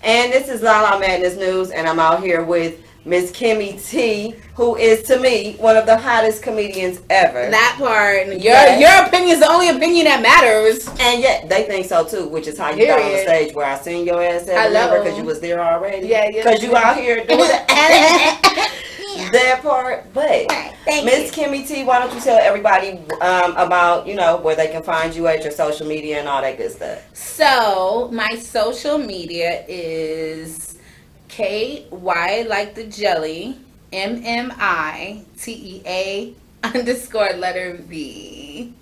And this is Lala Madness News, and I'm out here with Miss Kymmie Tea, who is to me one of the hottest comedians ever. That part. Your opinion is the only opinion that matters. And yet they think so too, which is how you got on the stage where I seen your ass at. Remember, because you was there already. Yeah. Because you out here doing that part. But Miss Kymmie Tea, why don't you tell everybody about where they can find you at, your social media and all that good stuff. So my social media is KY like the jelly, MMITEA_V.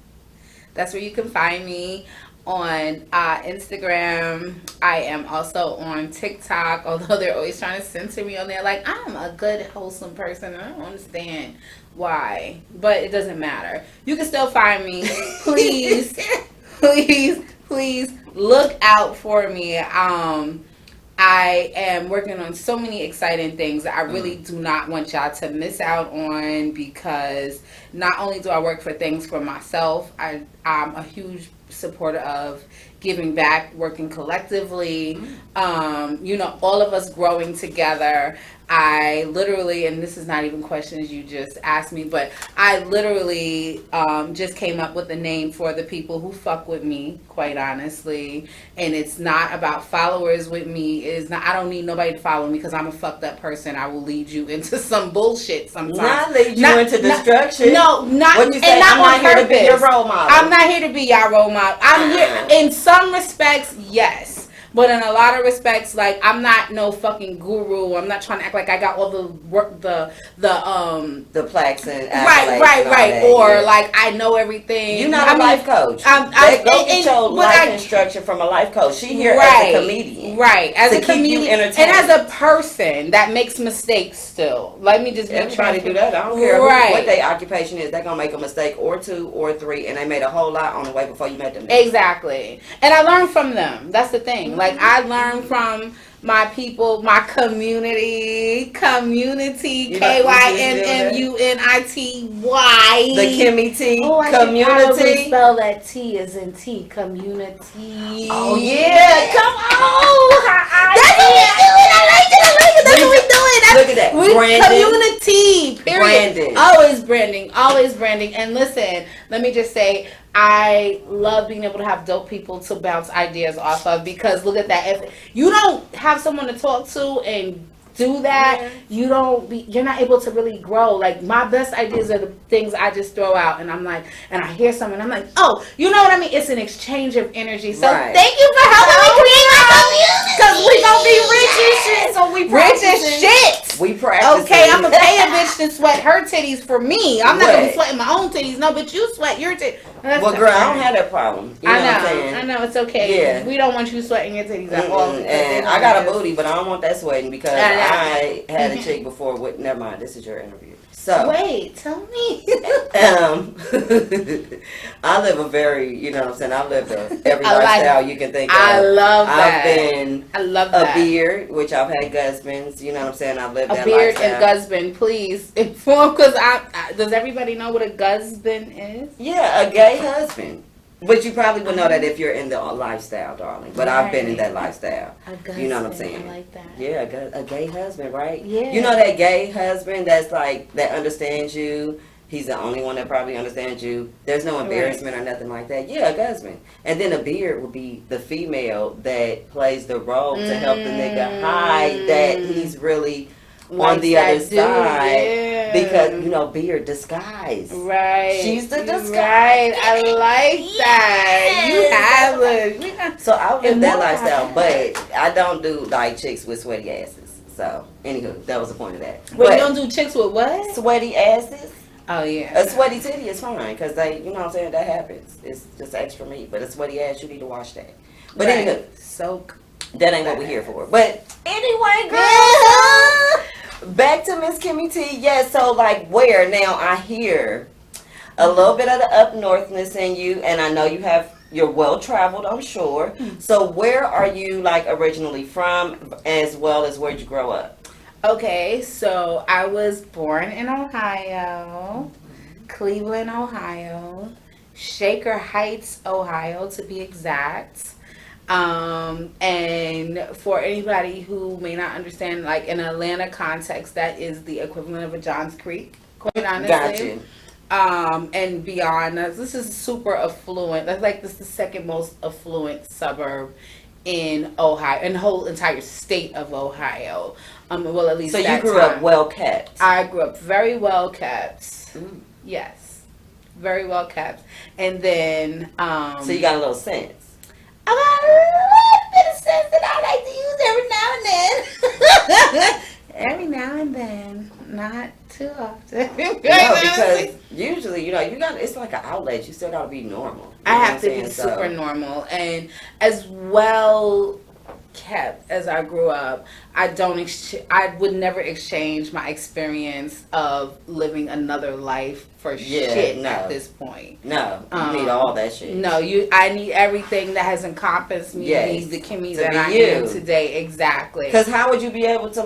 That's where you can find me on Instagram. I am also on TikTok, although they're always trying to censor me on there. Like, I'm a good, wholesome person, and I don't understand why, but it doesn't matter. You can still find me. Please, please look out for me. I am working on so many exciting things that I really do not want y'all to miss out on, because not only do I work for things for myself, I'm a huge supporter of giving back, working collectively, all of us growing together. I literally, and this is not even questions you just asked me, but I literally just came up with a name for the people who fuck with me, quite honestly. And it's not about followers with me. It is not. I don't need nobody to follow me because I'm a fucked up person. I will lead you into some bullshit sometimes. Not lead you into destruction. No, not. What you say? Not I'm not here to be your role model. I'm not here to be your role model. I'm here in some respects, yes. But in a lot of respects, like, I'm not no fucking guru. I'm not trying to act like I got all the work, the plaques and right, or like I know everything. You're not a life coach. Go get your life instruction from a life coach. She here as a comedian, right? As a comedian and as a person that makes mistakes. Still, let me just try to do that. I don't care what their occupation is. They're gonna make a mistake or two or three, and they made a whole lot on the way before you met them. Exactly, and I learned from them. That's the thing. Like, I learned from my people, my community, KYNMUNITY. The Kymmie Tea community. Probably spell that T as in T, community. Oh yeah, come on! That's what we doing. I like it. That's what we doing. Look at that. Community. Period. Branding. Always branding. And listen, let me just say, I love being able to have dope people to bounce ideas off of, because look at that. If you don't have someone to talk to and do that, you're not able to really grow. Like, my best ideas are the things I just throw out, and I'm like, and I hear someone, I'm like, oh, you know what I mean? It's an exchange of energy. So thank you for helping me create my community, because we gonna be rich as shit. So we rich as shit. We practice. Okay, I'm gonna pay a bitch to sweat her titties for me. I'm not gonna be sweating my own titties. No, but you sweat your titties. Well, girl, I don't have that problem. I know, it's okay. Yeah. We don't want you sweating your titties at all. And I got a booty, but I don't want that sweating, because I had a chick before. Never mind, this is your interview. So wait, tell me. I live a very, I live every lifestyle you can think of. I love that. I love that. A beard, which I've had husbands. You know what I'm saying? I've lived that lifestyle. A beard and husband, please inform, because does everybody know what a husband is? Yeah, a gay husband. But you probably would know that if you're in the lifestyle, darling. But I've been in that lifestyle. You know what I'm saying? I like that. Yeah, a gay husband, right? Yeah. You know that gay husband that's like, that understands you. He's the only one that probably understands you. There's no embarrassment or nothing like that. Yeah, a husband. And then a beard would be the female that plays the role to help the nigga hide that he's really on the other side, because beard disguise. Right. She's the disguise. Right. I like that. You have it. So I live that lifestyle, but I don't do like chicks with sweaty asses. So anywho, that was the point of that. But you don't do chicks with what? Sweaty asses. Oh yeah. A sweaty titty is fine, because they, you know what I'm saying, that happens. It's just extra meat. But a sweaty ass, you need to wash that. But anywho, soak. That ain't what we're here for. But anyway, girl. Back to Miss Kymmie Tea. Yes, so like where now I hear a little bit of the up northness in you, and I know you're well traveled, I'm sure. So where are you like originally from, as well as where'd you grow up? Okay, so I was born in Ohio, Cleveland, Ohio, Shaker Heights, Ohio to be exact. And for anybody who may not understand, like in Atlanta context, that is the equivalent of a Johns Creek, quite honestly. Gotcha. And beyond, this is super affluent. That's like this is the second most affluent suburb in Ohio, in the whole entire state of Ohio. Well, at least so that you grew time. up well kept. I grew up very well kept. Mm. Yes, very well kept. And then, so you got a little sense. I got a little bit of sense that I like to use every now and then. Every now and then, not too often. No, because usually, you got it's like an outlet. You still got to be normal. I have to be super normal, and as well kept as I grew up, I would never exchange my experience of living another life for shit at this point. No, you need all that shit. No, I need everything that has encompassed me to be the Kymmi that I am today. Exactly. Because how would you be able to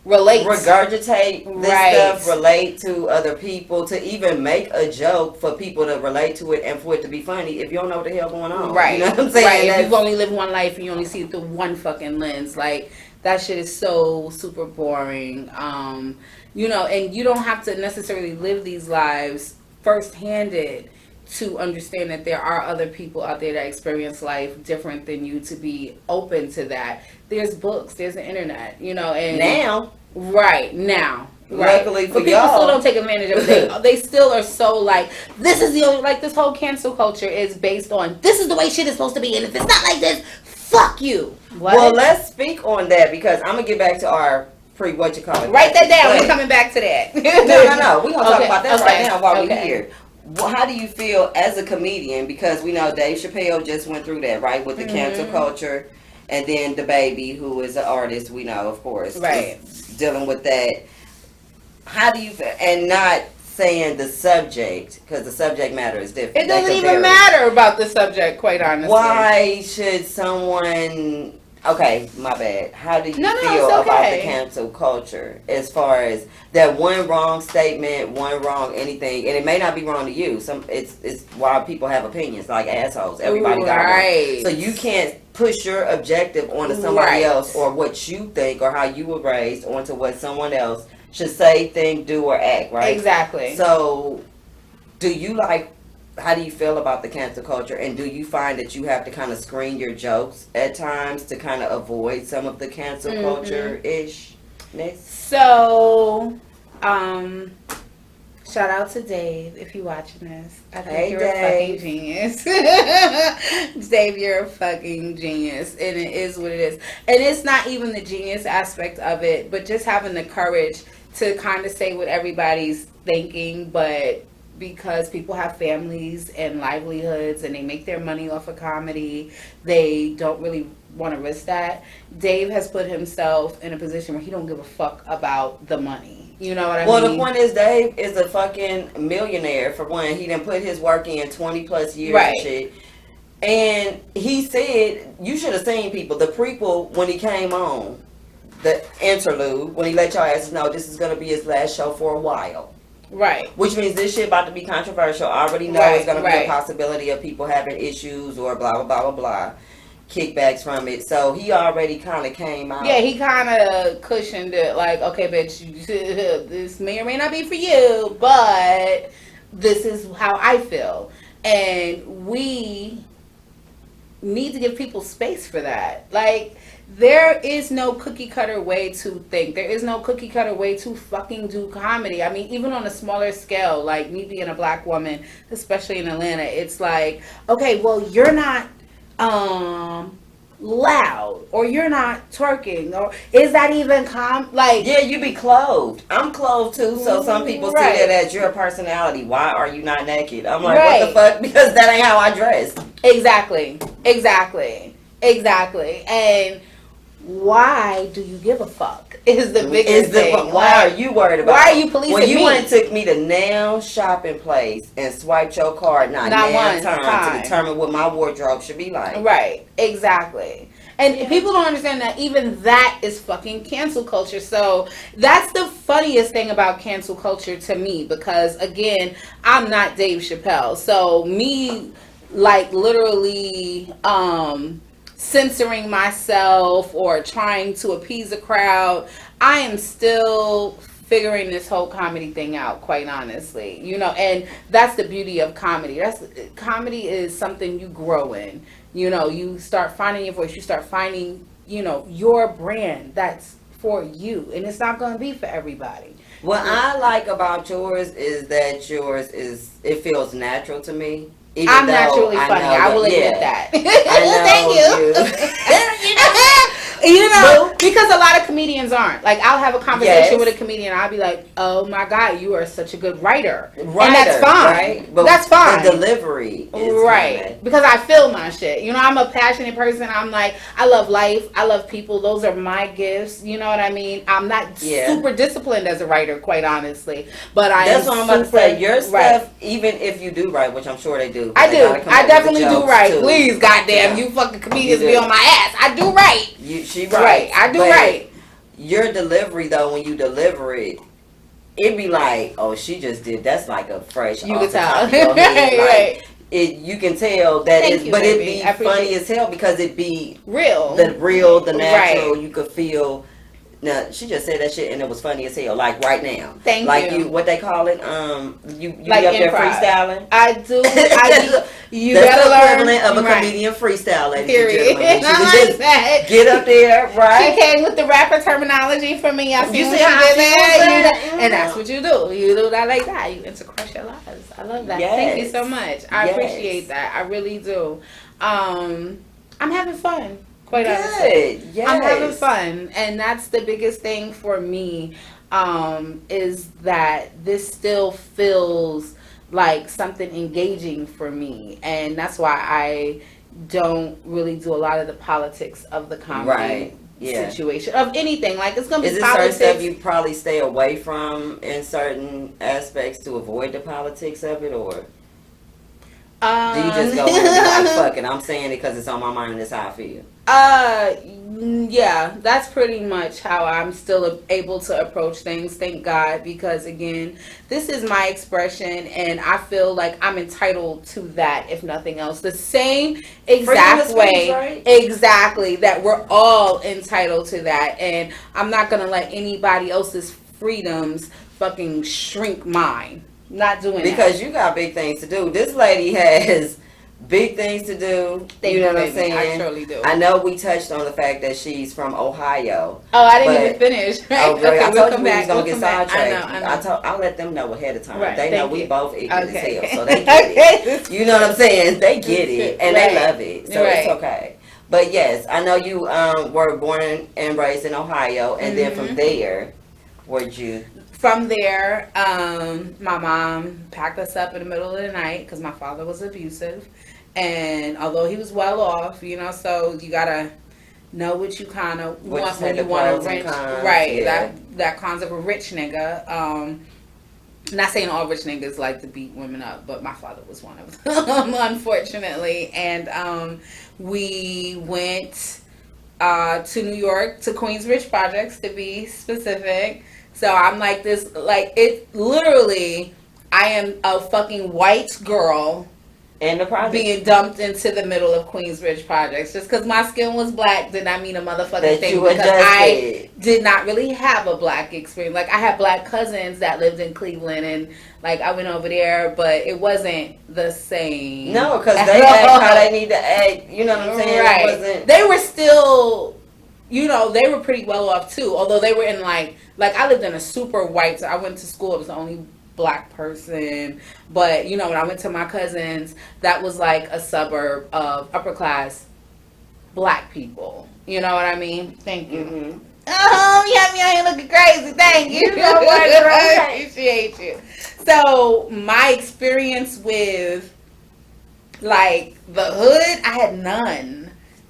regurgitate this stuff, relate to other people, to even make a joke for people to relate to it and for it to be funny if you don't know what the hell going on? Right. You know what I'm saying? Right. If you've only lived one life and you only see it through one fucking lens, like that shit is so super boring. And you don't have to necessarily live these lives first-handed to understand that there are other people out there that experience life different than you to be open to that. There's books, there's the internet, and now. Right. Luckily for but people still don't take advantage of it. They still are so like, this is the only, like this whole cancel culture is based on, this is the way shit is supposed to be, and if it's not like this, fuck you. What? Well, let's speak on that because I'm going to get back to our Write that down. We're coming back to that. No. We're going to talk about that right now while we're here. Well, how do you feel as a comedian? Because we know Dave Chappelle just went through that, right? With the cancel culture. And then the baby, who is an artist, we know, of course. Right. Dealing with that. How do you feel? And not saying the subject, because the subject matter is different. It doesn't even matter about the subject, quite honestly. Why should someone... Okay, my bad. How do you feel about the cancel culture as far as that one wrong statement, one wrong anything, and it may not be wrong to you. It's why people have opinions, like assholes. Everybody got one. So you can't push your objective onto somebody else or what you think or how you were raised onto what someone else should say, think, do, or act, right? Exactly. So how do you feel about the cancel culture, and do you find that you have to kind of screen your jokes at times to kind of avoid some of the cancel culture-ishness? So, shout out to Dave if you're watching this. I think you're a fucking genius. Dave, you're a fucking genius, and it is what it is. And it's not even the genius aspect of it, but just having the courage to kind of say what everybody's thinking, but because people have families and livelihoods and they make their money off of comedy, they don't really want to risk that. Dave has put himself in a position where he don't give a fuck about the money. You know what I mean? Well, the point is Dave is a fucking millionaire, for one. He done put his work in 20 plus years and shit. And he said, you should have seen people, the prequel when he came on, the interlude, when he let y'all asses know this is going to be his last show for a while. Right. Which means this shit about to be controversial. I already know it's going to be a possibility of people having issues or blah, blah, blah, blah, blah. Kickbacks from it. So he already kind of came out. Yeah, he kind of cushioned it. Like, okay, bitch, this may or may not be for you, but this is how I feel. And we need to give people space for that. Like, there is no cookie cutter way to think. There is no cookie cutter way to fucking do comedy. I mean, even on a smaller scale, like me being a black woman, especially in Atlanta, it's like, okay, well, you're not loud, or you're not twerking, or is that even like, yeah, you be clothed. I'm clothed too, so some people see that as your personality. Why are you not naked? I'm like, what the fuck? Because that ain't how I dress. Exactly. And why do you give a fuck is the biggest thing. Why are you worried about? Why are you policing me? When you went and took me to nail shopping place and swiped your card not one time to determine what my wardrobe should be like. Right, exactly. And people don't understand that even that is fucking cancel culture. So that's the funniest thing about cancel culture to me, because again, I'm not Dave Chappelle. So me, like, literally censoring myself or trying to appease a crowd. I am still figuring this whole comedy thing out, quite honestly. And that's the beauty of comedy. Comedy is something you grow in. You start finding your voice. You start finding, your brand that's for you, and it's not going to be for everybody. What I like about yours is that it feels natural to me. I'm naturally funny. I will admit that. Thank you. Because a lot of comedians aren't. Like, I'll have a conversation with a comedian, and I'll be like, "Oh my God, you are such a good writer," and that's fine. Right? But that's fine. The delivery, is right? Because I feel my shit. I'm a passionate person. I'm like, I love life. I love people. Those are my gifts. You know what I mean? I'm not super disciplined as a writer, quite honestly. But that's what I'm about to say. Your stuff, even if you do write, which I'm sure they do. I do. I definitely do write. Too. Please, goddamn, you fucking comedians be on my ass. I do write. She writes. I do write. Your delivery, though, when you deliver it, it'd be like, oh, she just did. That's like a fresh. You can tell. Right. You can tell that but it'd be funny as hell because it'd be real. The natural. Right. You could feel. Now, she just said that shit and it was funny as hell, like right now. Thank you. Like what they call it, you like up there freestyling? I do. You that's the equivalent of a comedian freestyle, ladies and gentlemen. Like that. Get up there, right? She came with the rapper terminology for me. I see what she did there. And that's what you do. You do that like that. You intercross your lives. I love that. Yes. Thank you so much. I appreciate that. I really do. I'm having fun. Quite honestly, yes. I'm having fun, and that's the biggest thing for me. Is that this still feels like something engaging for me, and that's why I don't really do a lot of the politics of the comedy situation of anything. Like, it's gonna be politics. Certain stuff you probably stay away from in certain aspects to avoid the politics of it, or do you just go and be like, fuck it, I'm saying it because it's on my mind and it's how I feel? Yeah, that's pretty much how I'm still able to approach things, thank God, because again, this is my expression and I feel like I'm entitled to that, if nothing else. The same exact way, right? Exactly, that we're all entitled to that, and I'm not gonna let anybody else's freedoms fucking shrink mine. Not doing because you got big things to do. This lady has big things to do. You know what I'm saying? I surely do. I know we touched on the fact that she's from Ohio. Oh, I didn't even finish. Right? Oh, really? Okay, I told you we was gonna get sidetracked. I know. I'll let them know ahead of time. Right, they know we both ignorant as hell, so they get it. You know what I'm saying? They get it and they love it, so it's okay. But yes, I know you were born and raised in Ohio, and then from there, where'd you? From there, my mom packed us up in the middle of the night because my father was abusive. And although he was well off, so you gotta know what you kind of want when you want a rich, right? Yeah. That concept of a rich nigga. Not saying all rich niggas like to beat women up, but my father was one of them, unfortunately. And we went to New York, to Queensbridge Projects to be specific. So I'm like this, like it literally, I am a fucking white girl in the project being dumped into the middle of Queensbridge Projects. Just because my skin was black did not mean a motherfucking thing, because I did not really have a black experience. Like, I had black cousins that lived in Cleveland, and like I went over there, but it wasn't the same. No, because they act how they need to act. You know what I'm saying? Right. It wasn't. They were still, they were pretty well off too. Although they were in like I lived in a super white. So I went to school. It was the only black person, but when I went to my cousins, that was like a suburb of upper class black people. You know what I mean? Thank you. Mm-hmm. Oh, yeah, you looking crazy. Thank you. I appreciate you. So my experience with like the hood, I had none.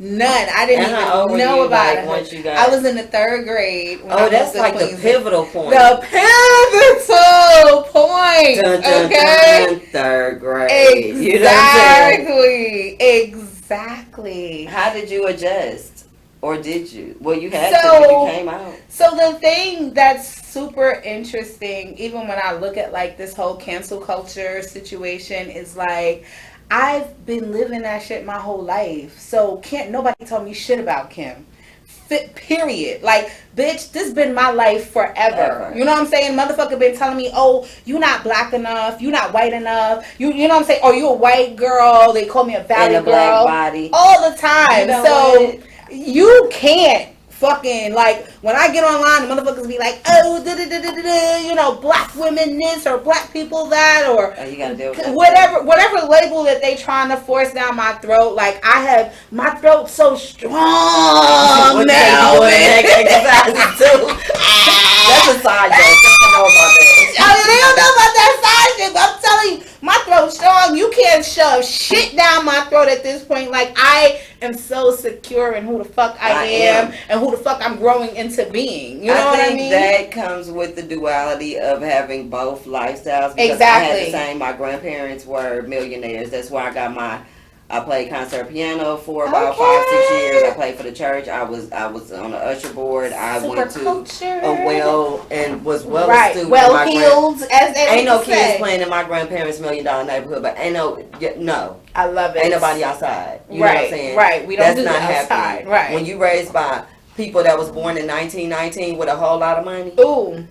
I didn't even know about it. Once you got... I was in the 3rd grade. That's like the pivotal point. The pivotal point. Dun, dun, okay. Dun, 3rd grade. Exactly. You know what I'm saying? Exactly. How did you adjust? Or did you? Well, you had to when you came out. So the thing that's super interesting, even when I look at like this whole cancel culture situation, is like, I've been living that shit my whole life. So can't nobody tell me shit about Kim. Period. Like, bitch, this been my life forever. You know what I'm saying? Motherfucker been telling me, oh, you not black enough, you not white enough. You know what I'm saying? Oh, you a white girl. They call me a valley girl. Black body. All the time. You know so what? you can't fucking, like, when I get online, the motherfuckers be like, oh, you know, black women this or black people that, or you gotta deal with that. whatever label that they trying to force down my throat. Like, I have my throat so strong now. Exercises too. That's a side joke. They don't know about that. They don't know about that side shit, but I'm telling you, my throat's strong. You can't shove shit down my throat at this point. Like, I am so secure in who the fuck I am and who the fuck I'm growing into being. You know what I mean? That comes with the duality of having both lifestyles. Because exactly. I had the same. My grandparents were millionaires. That's where I got I played concert piano for about 5-6 years. I played for the church. I was on the usher board. I went to was well astute. Well heeled, as they ain't no say. Kids playing in my grandparents' $1 million neighborhood, but ain't no. I love it. Ain't nobody outside. You know what I'm saying? Right. We don't That's do not that outside. happening. Right. When you raised by people that was born in 1919 with a whole lot of money. Ooh.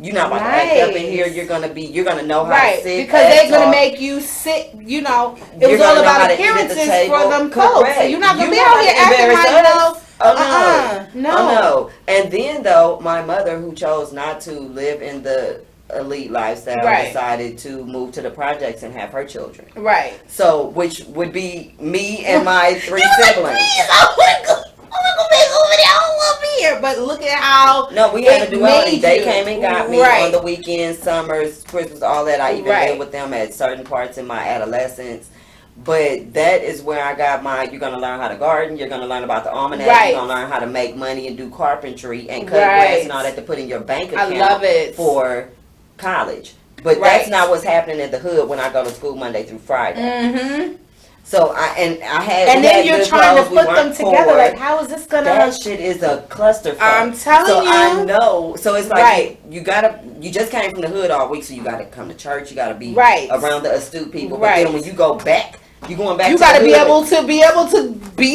You're not about to act up in here. You're gonna know how to sit. Because they're gonna make you sit. You know, it was all about appearances for them folks. So you're not gonna be out here acting like no. Oh no. And then though, my mother, who chose not to live in the elite lifestyle, decided to move to the projects and have her children. Right. So, which would be me and my 3 siblings. But look at how we had to do it. They came and got me on the weekends, summers, Christmas, all that. I even lived with them at certain parts in my adolescence. But that is where I got you're going to learn how to garden, you're going to learn about the almanac, you're going to learn how to make money and do carpentry and cut grass and all that to put in your bank account. I love it. For college. But that's not what's happening in the hood when I go to school Monday through Friday. Mm-hmm. So then you're trying to put them together. Like, how is this gonna? That shit is a clusterfuck. I'm telling you. I know. So it's like you just came from the hood all week, so you gotta come to church. You gotta be around the astute people. But then when you go back, you're going back. You gotta be able to be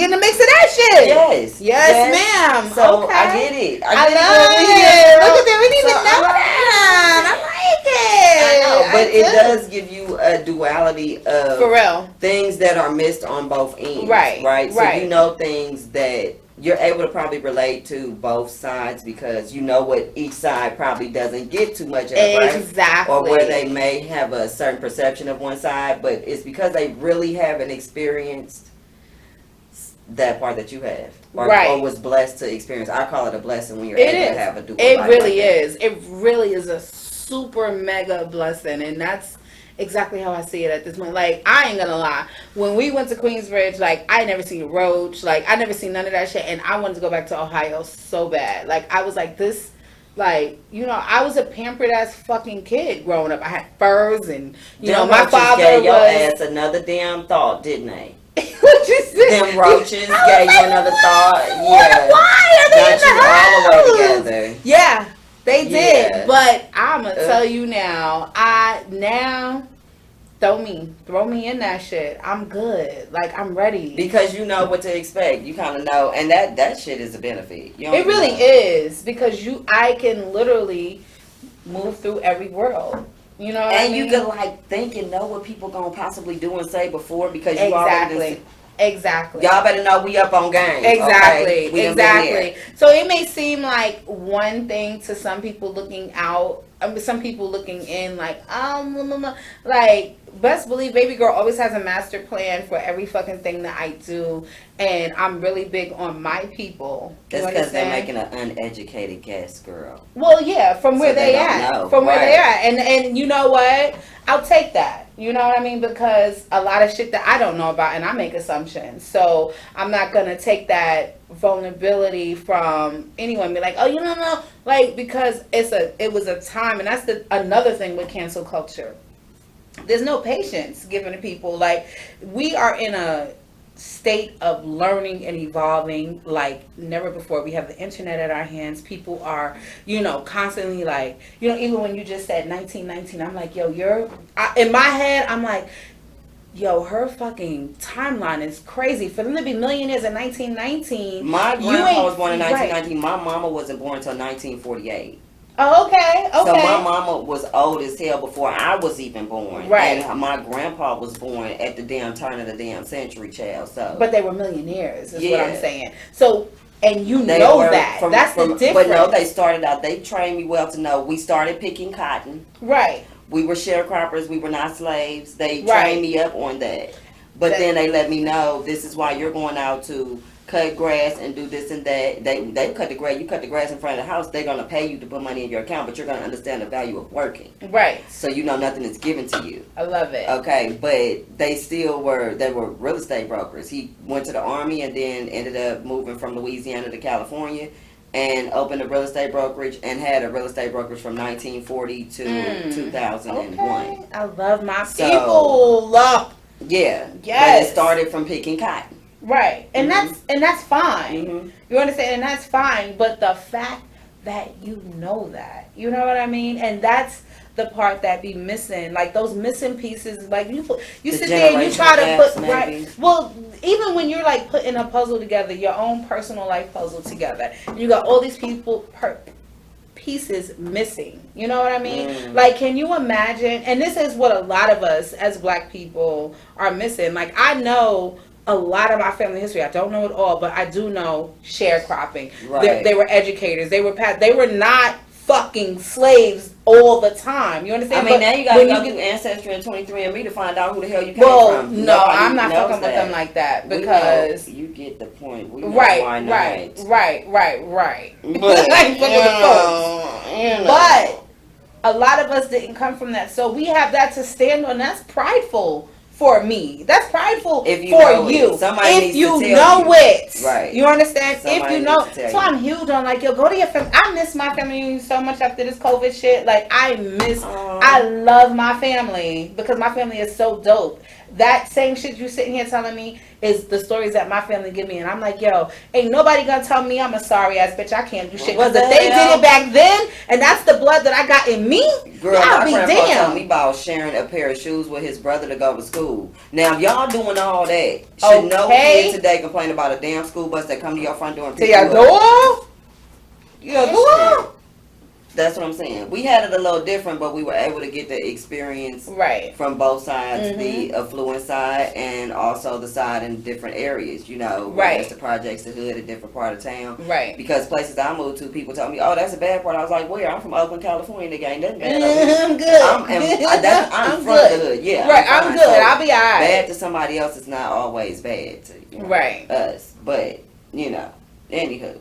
in the mix of that shit. Yes, ma'am. So I get it. I love it. Look at that. We didn't even know that. I like it. I know, but it does give you a duality of for real things that are missed on both ends. Right. So you know things that you're able to probably relate to both sides because you know what each side probably doesn't get too much of, exactly. Or where they may have a certain perception of one side, but it's because they really haven't experienced that part that you have, or was blessed to experience. I call it a blessing when you're able to have a dual. It really is. It really is a super mega blessing, and that's exactly how I see it at this point. Like, I ain't gonna lie, when we went to Queensbridge, like, I never seen a roach, like, I never seen none of that shit, and I wanted to go back to Ohio so bad. Like, I was like, this, like, you know, I was a pampered ass fucking kid growing up. I had furs, and you know, my father gave your ass another damn thought, didn't they? What you said? Them roaches gave you another thought. Yeah. Why are they in the house? All the way together. Yeah. They did, but I'm gonna tell you now. Throw me in that shit. I'm good. Like, I'm ready because you know what to expect. You kind of know, and that shit is a benefit. It really is because I can literally move through every world. You know, what I mean? You can like think and know what people gonna possibly do and say before because you already. Exactly. Y'all better know we up on game. Exactly. Okay? Exactly. So it may seem like one thing to some people looking out. Some people looking in like, like, best believe baby girl always has a master plan for every fucking thing that I do. And I'm really big on my people. That's because they're making an uneducated guest, girl. Well, yeah, from where they at. From where they at. And you know what? I'll take that. You know what I mean? Because a lot of shit that I don't know about, and I make assumptions. So I'm not going to take that vulnerability from anyone. Be like, oh, you don't know. Like, because it was a time, and that's another thing with cancel culture. There's no patience given to people. Like, we are in a state of learning and evolving like never before. We have the internet at our hands. People are, you know, constantly like, you know, even when you just said 1919, I'm like, yo, in my head, I'm like, yo, her fucking timeline is crazy. For them to be millionaires in 1919. My you grandpa ain't- was born in right. 1919. My mama wasn't born until 1948. Oh, okay. So Okay. my mama was old as hell before I was even born. Right. And my grandpa was born at the damn turn of the damn century, child. So. But they were millionaires, is what Yeah. I'm saying. So, and you They know were that. That's the difference. But no, they started out, they trained me well to know we started picking cotton. Right. We were sharecroppers. We were not slaves. They Right. trained me up on that. But then they let me know this is why you're going out to cut grass and do this and that. They cut the grass. You cut the grass in front of the house. They're gonna pay you to put money in your account, but you're gonna understand the value of working. Right. So you know nothing is given to you. I love it. Okay, but they were real estate brokers. He went to the Army and then ended up moving from Louisiana to California and opened a real estate brokerage and had a real estate brokerage from 1940 to 2001. Okay. I love my So- people. Yeah. Yes. But it started from picking cotton. Right. And Mhm. that's fine. Mhm. You understand? And that's fine. But the fact that you know that, you know what I mean? And that's the part that be missing. Like those missing pieces. Like you The sit there and you try to generational put gaps, right. maybe. Well, even when you're like putting a puzzle together, your own personal life puzzle together, you got all these pieces missing. You know what I mean? Mm. Like, can you imagine? And this is what a lot of us as Black people are missing. Like, I know a lot of my family history. I don't know it all, but I do know sharecropping. Right. They were educators. They were not fucking slaves all the time. You I understand? mean, But now you gotta when go get- through Ancestry and 23andMe to find out who the hell you came well, from. no, Nobody I'm not knows fucking with that. them like that We because know, you get the point. We know why not. right. But, I ain't fucking with folks. you know. But a lot of us didn't come from that, so we have that to stand on. That's prideful for me. That's prideful If you for know it. you. Somebody If needs you to tell know you. it, Right. You understand? Somebody if you needs know, to tell so you. I'm huge on like, yo, go to your family. I miss my family so much after this COVID shit. Like I love my family because my family is so dope. That same shit you sitting here telling me is the stories that my family give me, and I'm like, yo, ain't nobody gonna tell me I'm a sorry ass bitch. I can't do shit. What Because the if they hell? did it back then, and that's the blood that I got in me, Girl, y'all my be grandpa told damn. me about sharing a pair of shoes with his brother to go to school. Now, if y'all doing all that, should no Okay. kid today complain about a damn school bus that come to your front door and To pick your you up? door? Your door? That's what I'm saying. We had it a little different, but we were able to get the experience Right. from both sides, Mhm. the affluent side and also the side in different areas, you know, whether Right. it's the projects, the hood, a different part of town. Right. Because places I moved to, people told me, oh, that's a bad part. I was like, where? I'm from Oakland, California. Nigga, ain't nothing bad over here. I'm good. I'm I'm from good. the hood. Yeah. Right, I'm fine. good. So, I'll be alright. bad to somebody else is not always bad to Right. us. But, you know, anywho.